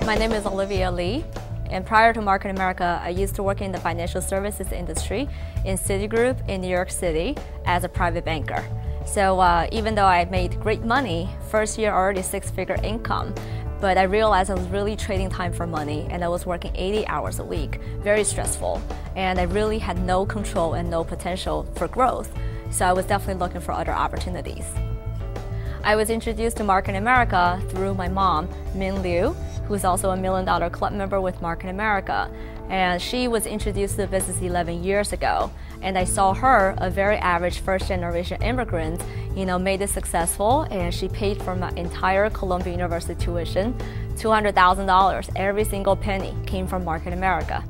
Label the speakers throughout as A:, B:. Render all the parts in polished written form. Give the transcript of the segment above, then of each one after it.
A: My name is Olivia Li, and prior to Market America, I used to work in the financial services industry in Citigroup in New York City as a private banker. So even though I made great money, first year already six-figure income, but I realized I was really trading time for money, and I was working 80 hours a week, very stressful, and I really had no control and no potential for growth. So I was definitely looking for other opportunities. I was introduced to Market America through my mom, Min Liu, who's also a $1 Million Club member with Market America. And she was introduced to the business 11 years ago. And I saw her, a very average first-generation immigrant, made it successful, and she paid for my entire Columbia University tuition, $200,000. Every single penny came from Market America.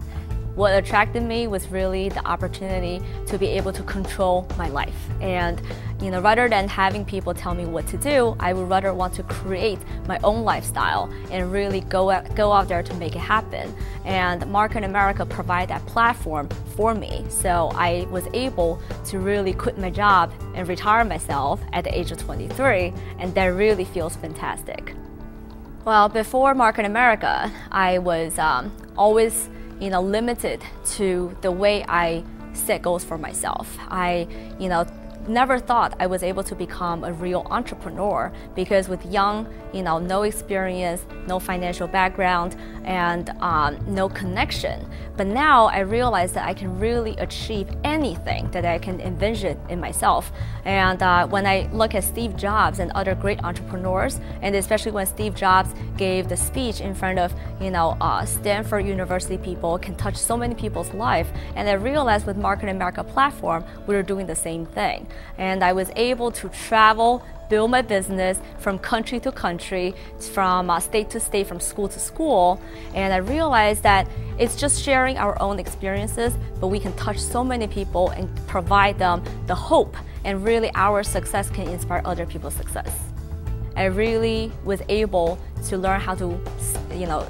A: What attracted me was really the opportunity to be able to control my life. And rather than having people tell me what to do, I would rather want to create my own lifestyle and really go out there to make it happen. And Market America provided that platform for me. So I was able to really quit my job and retire myself at the age of 23, and that really feels fantastic. Well, before Market America, I was always limited to the way I set goals for myself. I never thought I was able to become a real entrepreneur, because with young, no experience, no financial background, and no connection. But now I realize that I can really achieve anything that I can envision in myself. And when I look at Steve Jobs and other great entrepreneurs, and especially when Steve Jobs gave the speech in front of Stanford University people, can touch so many people's life. And I realized with Market America platform, we were doing the same thing. And I was able to travel, build my business from country to country, from state to state, from school to school. And I realized that it's just sharing our own experiences, but we can touch so many people and provide them the hope, and really our success can inspire other people's success. I really was able to learn how to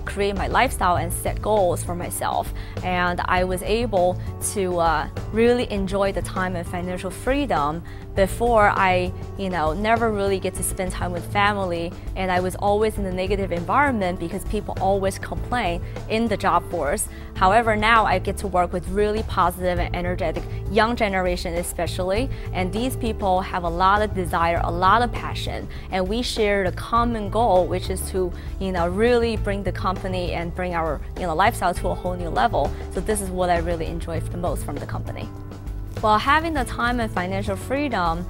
A: create my lifestyle and set goals for myself. And I was able to really enjoy the time and financial freedom. Before, I never really get to spend time with family, and I was always in a negative environment because people always complain in the job force. However, now I get to work with really positive and energetic young generation especially, and these people have a lot of desire, a lot of passion, and we share the common goal, which is to really bring the company and bring our lifestyle to a whole new level. So this is what I really enjoy the most from the company. While having the time and financial freedom,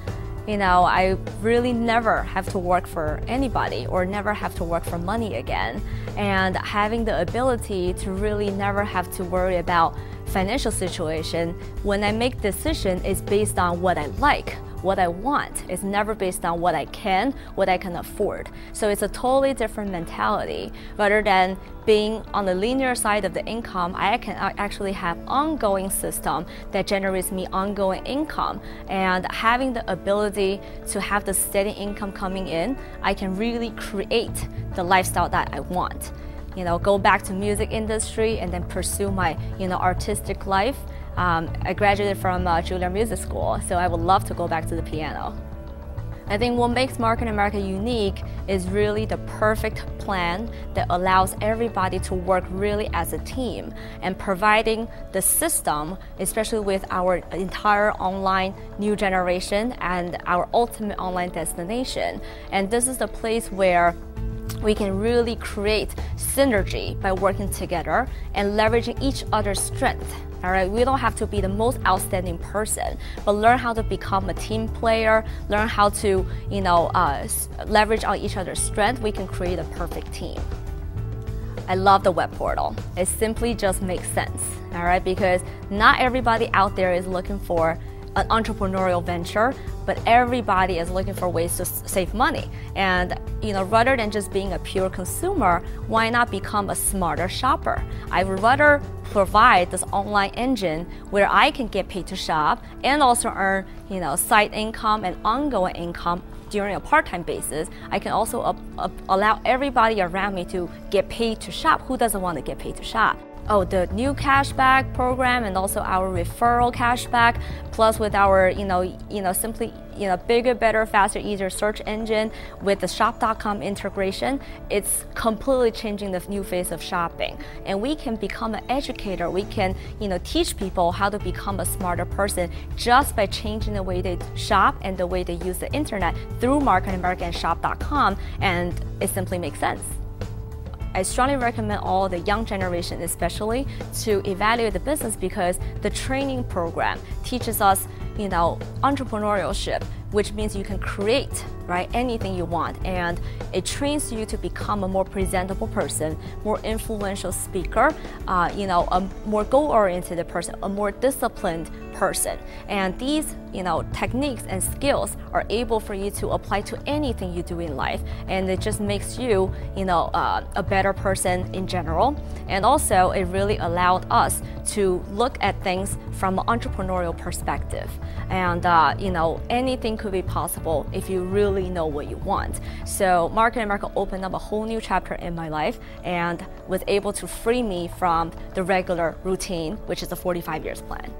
A: I really never have to work for anybody or never have to work for money again. And having the ability to really never have to worry about financial situation, when I make decision, is based on what I like, what I want. It's never based on what I can afford. So it's a totally different mentality. Rather than being on the linear side of the income, I can actually have ongoing system that generates me ongoing income. And having the ability to have the steady income coming in, I can really create the lifestyle that I want. Go back to music industry and then pursue my artistic life. I graduated from Juilliard Music School, so I would love to go back to the piano. I think what makes Market America unique is really the perfect plan that allows everybody to work really as a team, and providing the system, especially with our entire online new generation and our ultimate online destination. And this is the place where we can really create synergy by working together and leveraging each other's strength. All right, we don't have to be the most outstanding person, but learn how to become a team player, learn how to, leverage on each other's strength. We can create a perfect team. I love the web portal. It simply just makes sense, all right, because not everybody out there is looking for an entrepreneurial venture, but everybody is looking for ways to save money. And rather than just being a pure consumer, why not become a smarter shopper? I would rather provide this online engine where I can get paid to shop and also earn side income and ongoing income during a part-time basis. I can also allow everybody around me to get paid to shop. Who doesn't want to get paid to shop? oh, the new cashback program and also our referral cashback, plus with our, simply, bigger, better, faster, easier search engine with the shop.com integration, it's completely changing the new face of shopping. And we can become an educator. We can, teach people how to become a smarter person just by changing the way they shop and the way they use the internet through Market America and shop.com, and it simply makes sense. I strongly recommend all the young generation especially to evaluate the business because the training program teaches us, entrepreneurship, which means you can create, right, anything you want, and it trains you to become a more presentable person, more influential speaker, a more goal-oriented person, a more disciplined person. And these, techniques and skills are able for you to apply to anything you do in life, and it just makes you, a better person in general. And also, it really allowed us to look at things from an entrepreneurial perspective. And, anything could be possible if you really know what you want. So Market America opened up a whole new chapter in my life and was able to free me from the regular routine, which is a 45 years plan.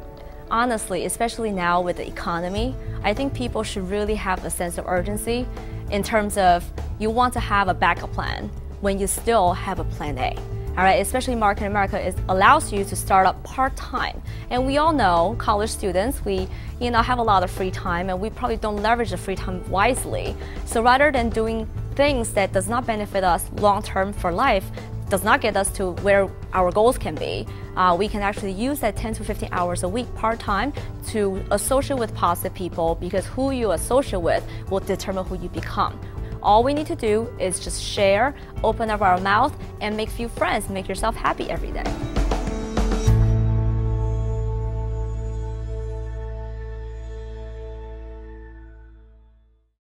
A: Honestly, especially now with the economy, I think people should really have a sense of urgency in terms of you want to have a backup plan when you still have a plan A. All right, especially Market America allows you to start up part-time. And we all know, college students, we have a lot of free time and we probably don't leverage the free time wisely. So rather than doing things that does not benefit us long-term for life, does not get us to where our goals can be, we can actually use that 10 to 15 hours a week part-time to associate with positive people, because who you associate with will determine who you become. All we need to do is just share, open up our mouth, and make few friends, make yourself happy every day.